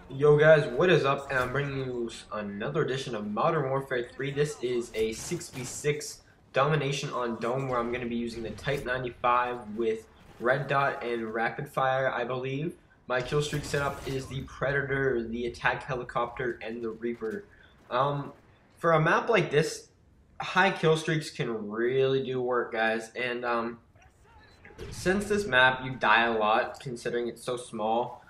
Yo guys, what is up? And I'm bringing you another edition of Modern Warfare 3. This is a 6v6 domination on Dome where I'm going to be using the Type 95 with Red Dot and Rapid Fire, I believe. My kill streak setup is the Predator, the Attack Helicopter, and the Reaper. Um, for a map like this, high kill streaks can really do work, guys. And since this map, you die a lot, considering it's so small.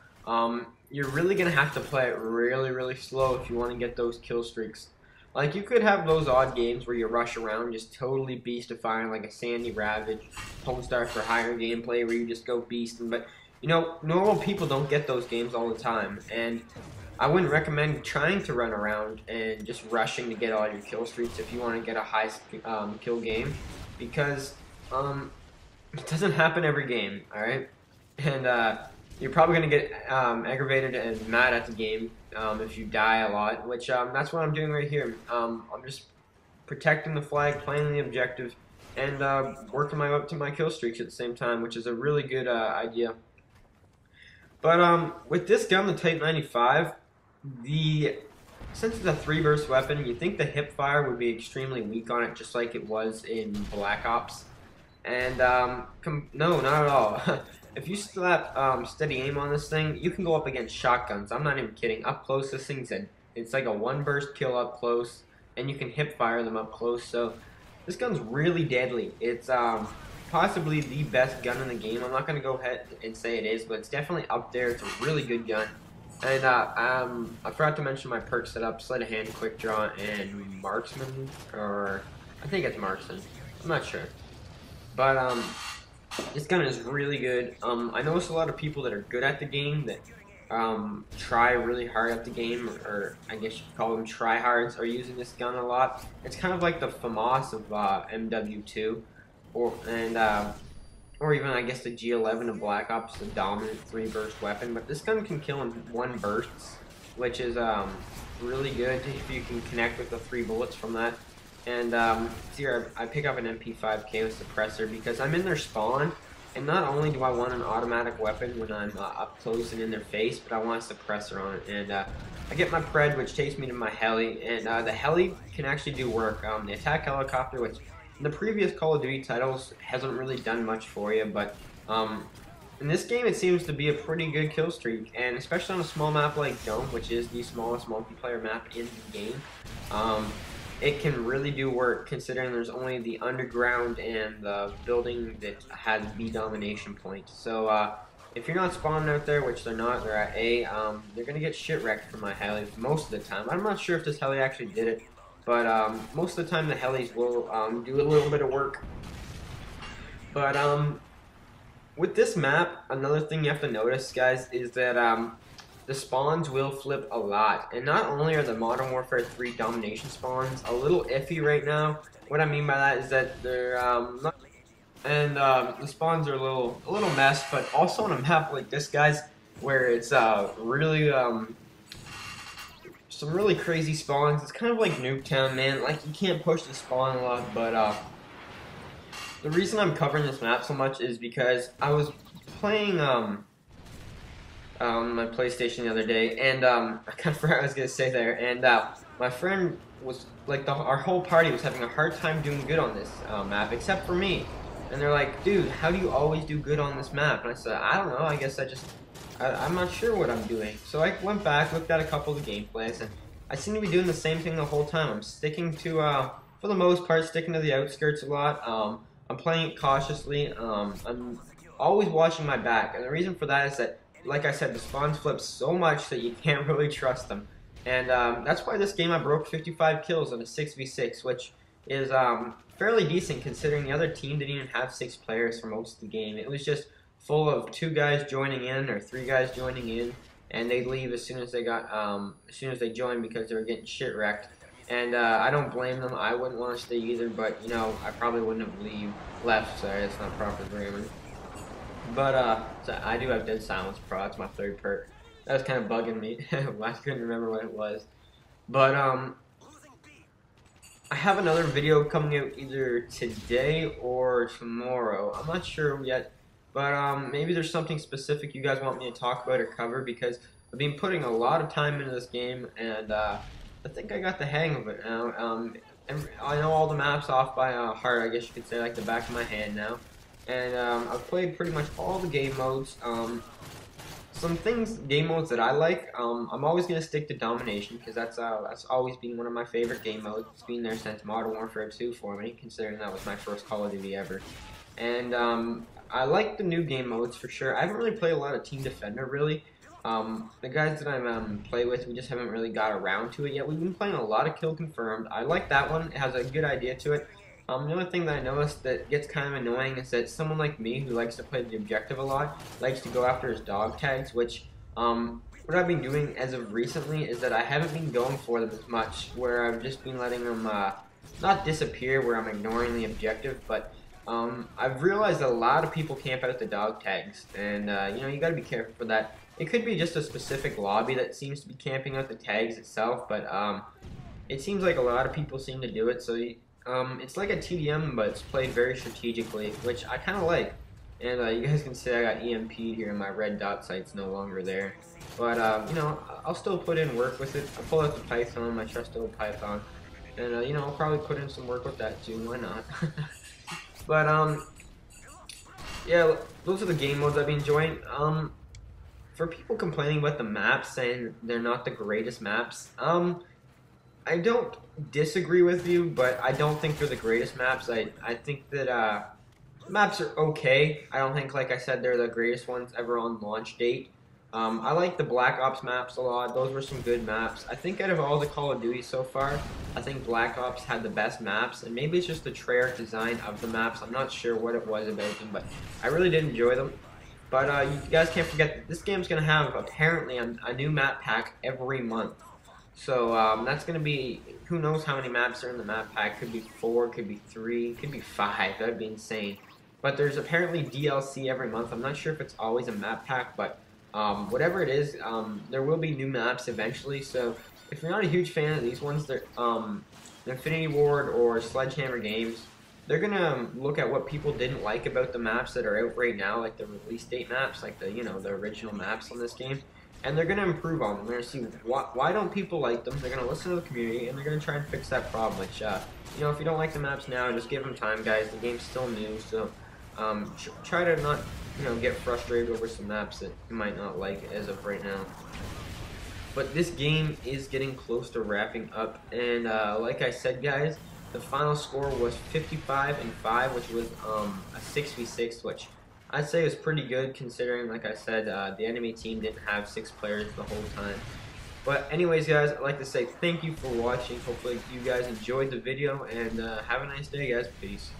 You're really gonna have to play it really, really slow if you want to get those kill streaks. Like you could have those odd games where you rush around, just totally beastifying, like a Sandy Ravage, Homestar for higher gameplay, where you just go beasting. But you know, normal people don't get those games all the time, and I wouldn't recommend trying to run around and just rushing to get all your kill streaks if you want to get a high kill game, because it doesn't happen every game, alright? And you're probably going to get aggravated and mad at the game if you die a lot, which that's what I'm doing right here. I'm just protecting the flag, playing the objective, and working my way up to my kill streaks at the same time, which is a really good idea. But with this gun, the Type 95, since it's a 3-burst weapon, you think the hip fire would be extremely weak on it, just like it was in Black Ops. And no, not at all. If you slap steady aim on this thing, you can go up against shotguns. I'm not even kidding. Up close, this thing's it's like a 1-burst kill up close, and you can hip fire them up close. So this gun's really deadly. It's possibly the best gun in the game. I'm not gonna go ahead and say it is, but it's definitely up there. It's a really good gun. And I forgot to mention my perk setup: sleight of hand, quick draw, and marksman, or I think it's marksman. I'm not sure. But this gun is really good. I notice a lot of people that are good at the game that try really hard at the game, or I guess you could call them tryhards, are using this gun a lot. It's kind of like the FAMAS of MW2, or even I guess the G11 of Black Ops, the dominant 3-burst weapon. But this gun can kill in 1 burst, which is really good if you can connect with the 3 bullets from that. And here I pick up an MP5K with suppressor because I'm in their spawn, and not only do I want an automatic weapon when I'm up close and in their face, but I want a suppressor on it. And I get my Pred, which takes me to my heli, and the heli can actually do work. The attack helicopter, which in the previous Call of Duty titles hasn't really done much for you, but in this game it seems to be a pretty good kill streak, and especially on a small map like Dome, which is the smallest multiplayer map in the game. It can really do work considering there's only the underground and the building that has B domination point. So if you're not spawning out there, which they're not, they're at A, they're going to get shit wrecked from my heli most of the time. I'm not sure if this heli actually did it, but most of the time the helis will do a little bit of work. But with this map, another thing you have to notice, guys, is that the spawns will flip a lot, and not only are the Modern Warfare 3 domination spawns a little iffy right now. What I mean by that is that they're the spawns are a little mess, but also on a map like this, guys, where it's really some really crazy spawns. It's kind of like Nuketown, man. Like you can't push the spawn a lot, but the reason I'm covering this map so much is because I was playing my PlayStation the other day, and I kind of forgot what I was gonna say there. And my friend was like, our whole party was having a hard time doing good on this map, except for me. And they're like, "Dude, how do you always do good on this map?" And I said, "I don't know. I guess I'm not sure what I'm doing." So I went back, looked at a couple of the gameplays, and I seem to be doing the same thing the whole time. I'm sticking to, for the most part, sticking to the outskirts a lot. I'm playing it cautiously. I'm always watching my back, and the reason for that is that, like I said, the spawns flip so much that you can't really trust them. And that's why this game I broke 55 kills on a 6v6, which is fairly decent considering the other team didn't even have 6 players for most of the game. It was just full of 2 guys joining in or 3 guys joining in, and they'd leave as soon as they joined because they were getting shit wrecked. And I don't blame them. I wouldn't want to stay either, but you know, I probably wouldn't have left. Sorry, that's not proper grammar. But so I do have Dead Silence Pro. That's my 3rd perk. That was kind of bugging me. I couldn't remember what it was. But I have another video coming out either today or tomorrow. I'm not sure yet. But maybe there's something specific you guys want me to talk about or cover, because I've been putting a lot of time into this game, and I think I got the hang of it now. And I know all the maps off by heart, I guess you could say, like the back of my hand now. And I've played pretty much all the game modes. Some game modes that I like, I'm always going to stick to Domination, because that's always been one of my favorite game modes. It's been there since Modern Warfare 2 for me, considering that was my first Call of Duty ever. And I like the new game modes for sure. I haven't really played a lot of Team Defender, really. The guys that I'm play with, we just haven't really got around to it yet. We've been playing a lot of Kill Confirmed. I like that one. It has a good idea to it. The only thing that I noticed that gets kind of annoying is that someone like me who likes to play the objective a lot likes to go after his dog tags, which what I've been doing as of recently is that I haven't been going for them as much, where I've just been letting them not disappear where I'm ignoring the objective, but I've realized that a lot of people camp out the dog tags, and you know, you gotta be careful for that. It could be just a specific lobby that seems to be camping out the tags itself, but it seems like a lot of people seem to do it, so it's like a TDM, but it's played very strategically, which I kind of like. And you guys can see I got EMP'd here, and my red dot sight's no longer there. But, you know, I'll still put in work with it. I pull out the Python, my trusty old Python. And, you know, I'll probably put in some work with that too, why not? But, yeah, those are the game modes I've been enjoying. For people complaining about the maps, saying they're not the greatest maps, I don't disagree with you, but I don't think they're the greatest maps. I think that maps are okay. I don't think, like I said, they're the greatest ones ever on launch date. I like the Black Ops maps a lot. Those were some good maps. I think out of all the Call of Duty so far, I think Black Ops had the best maps, and maybe it's just the Treyarch design of the maps. I'm not sure what it was about them, but I really did enjoy them. But you guys can't forget that this game's going to have, apparently, a new map pack every month. So that's going to be, who knows how many maps are in the map pack. Could be 4, could be 3, could be 5. That would be insane. But there's apparently DLC every month. I'm not sure if it's always a map pack, but whatever it is, there will be new maps eventually. So if you're not a huge fan of these ones, Infinity Ward or Sledgehammer Games, they're going to look at what people didn't like about the maps that are out right now, like the release date maps, like the, you know, the original maps on this game. And they're going to improve on them. They're going to see why don't people like them. They're going to listen to the community, and they're going to try and fix that problem. Which, you know, if you don't like the maps now, just give them time, guys. The game's still new, so try to not, you know, get frustrated over some maps that you might not like as of right now. But this game is getting close to wrapping up, and like I said, guys, the final score was 55-5, which was a 6v6, which I'd say it was pretty good considering, like I said, the enemy team didn't have 6 players the whole time. But anyways, guys, I'd like to say thank you for watching. Hopefully you guys enjoyed the video, and have a nice day, guys. Peace.